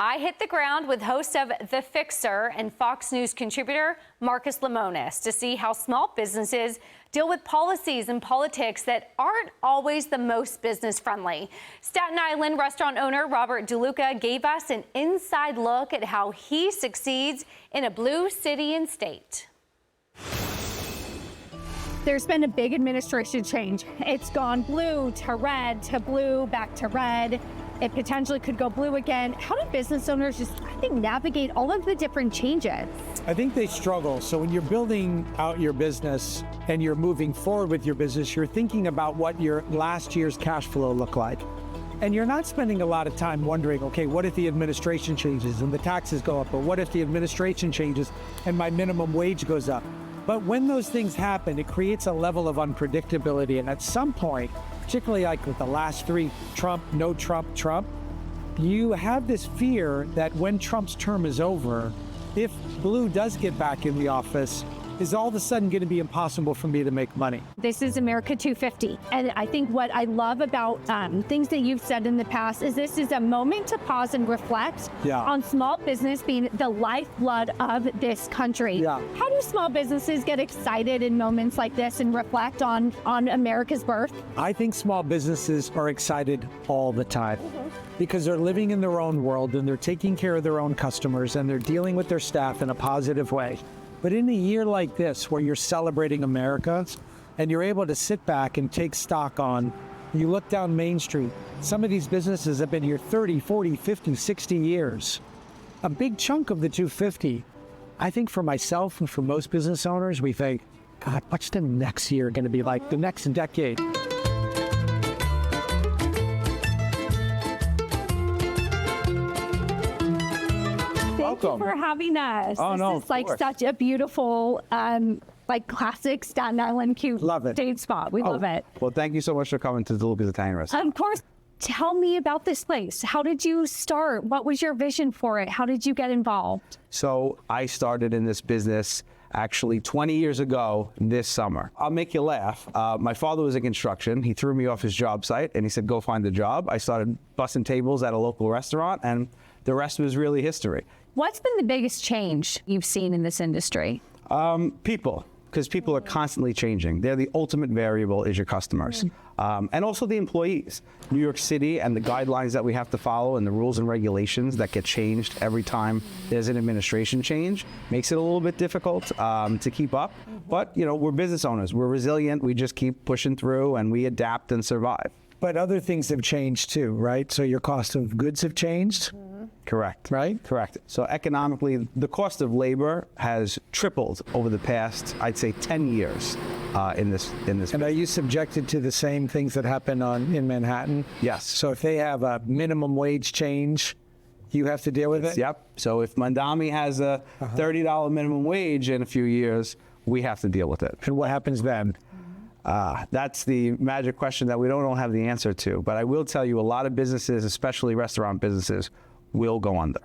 I hit the ground with host of The Fixer and Fox News contributor Marcus Lemonis to see how small businesses deal with policies and politics that aren't always the most business friendly. Staten Island restaurant owner Robert DeLuca gave us an inside look at how he succeeds in a blue city and state. There's been a big administration change. It's gone blue to red to blue, back to red. It potentially could go blue again. How do business owners just, I think, navigate all of the different changes? I think they struggle. So when you're building out your business and you're moving forward with your business, you're thinking about what your last year's cash flow looked like. And you're not spending a lot of time wondering, okay, what if the administration changes and the taxes go up? Or what if the administration changes and my minimum wage goes up? But when those things happen, it creates a level of unpredictability. And at some point, particularly like with the last three, Trump, no Trump, Trump, you have this fear that when Trump's term is over, if blue does get back in the office, is all of a sudden going to be impossible for me to make money. This is America 250. And I think what I love about things that you've said in the past is this is a moment to pause and reflect on small business being the lifeblood of this country. How do small businesses get excited in moments like this and reflect on America's birth? I think small businesses are excited all the time because they're living in their own world and they're taking care of their own customers and they're dealing with their staff in a positive way. But in a year like this, where you're celebrating America and you're able to sit back and take stock on, you look down Main Street, some of these businesses have been here 30, 40, 50, 60 years. A big chunk of the 250, I think for myself and for most business owners, we think, God, what's the next year going to be like, the next decade? Thank you for having us. This is like such a beautiful, like classic Staten Island cute date spot. We love it. Well, thank you so much for coming to DeLuca's Italian Restaurant. Of course. Tell me about this place. How did you start? What was your vision for it? How did you get involved? So I started in this business actually 20 years ago this summer. I'll make you laugh. My father was in construction. He threw me off his job site and he said, go find a job. I started bussing tables at a local restaurant and the rest was really history. What's been the biggest change you've seen in this industry? People, because people are constantly changing. They're the ultimate variable is your customers. And also the employees. New York City and the guidelines that we have to follow and the rules and regulations that get changed every time there's an administration change makes it a little bit difficult to keep up. But, you know, we're business owners. We're resilient. We just keep pushing through and we adapt and survive. But other things have changed too, right? So your cost of goods have changed? Correct. Right? Correct. So economically, the cost of labor has tripled over the past, I'd say, 10 years in this. And are you subjected to the same things that happen in Manhattan? Yes. So if they have a minimum wage change, you have to deal with it? Yep. So if Mandami has a $30 minimum wage in a few years, we have to deal with it. And what happens then? That's the magic question that we don't have the answer to. But I will tell you, a lot of businesses, especially restaurant businesses, will go under.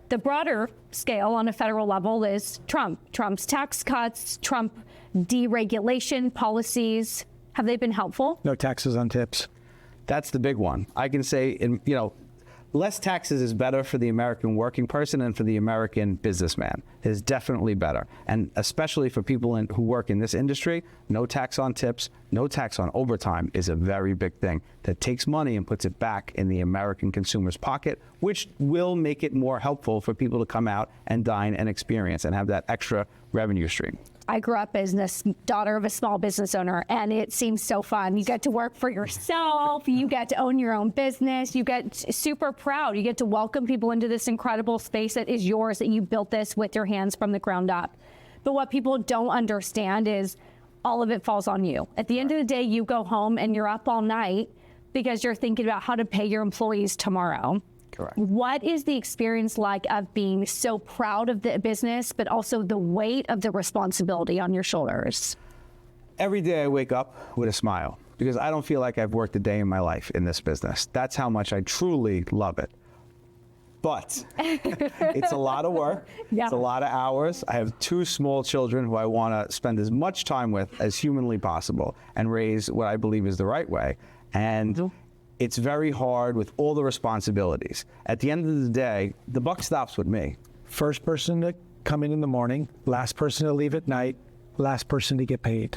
The broader scale on a federal level is Trump's tax cuts, Trump deregulation policies. Have they been helpful? No taxes on tips. That's the big one. I can say, less taxes is better for the American working person and for the American businessman. It is definitely better. And especially for people who work in this industry, no tax on tips, no tax on overtime is a very big thing that takes money and puts it back in the American consumer's pocket, which will make it more helpful for people to come out and dine and experience and have that extra revenue stream. I grew up as the daughter of a small business owner, and it seems so fun. You get to work for yourself. You get to own your own business. You get super proud. You get to welcome people into this incredible space that is yours, that you built this with your hands from the ground up. But what people don't understand is all of it falls on you. At the end of the day, you go home and you're up all night because you're thinking about how to pay your employees tomorrow. Correct. What is the experience like of being so proud of the business, but also the weight of the responsibility on your shoulders? Every day I wake up with a smile because I don't feel like I've worked a day in my life in this business. That's how much I truly love it. But it's a lot of work. It's a lot of hours. I have 2 small children who I want to spend as much time with as humanly possible and raise what I believe is the right way. And it's very hard with all the responsibilities. At the end of the day, the buck stops with me. First person to come in the morning, last person to leave at night, last person to get paid.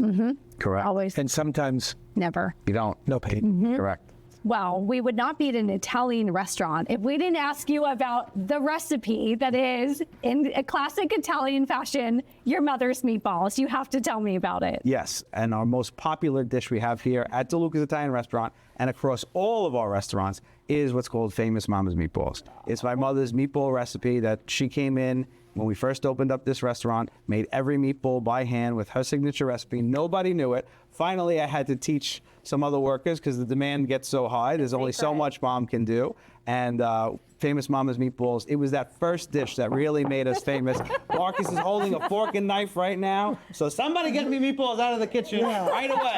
Correct. Always. And sometimes Never. You don't. no paid. Correct. Well, we would not be at an Italian restaurant if we didn't ask you about the recipe that is, in a classic Italian fashion, your mother's meatballs. You have to tell me about it. Yes, and our most popular dish we have here at DeLuca's Italian Restaurant and across all of our restaurants is what's called Famous Mama's Meatballs. It's my mother's meatball recipe that she came in when we first opened up this restaurant, made every meatball by hand with her signature recipe. Nobody knew it. Finally, I had to teach some other workers because the demand gets so high. There's only so much Mom can do. And Famous Mama's Meatballs, it was that first dish that really made us famous. Marcus is holding a fork and knife right now. So somebody get me meatballs out of the kitchen right away.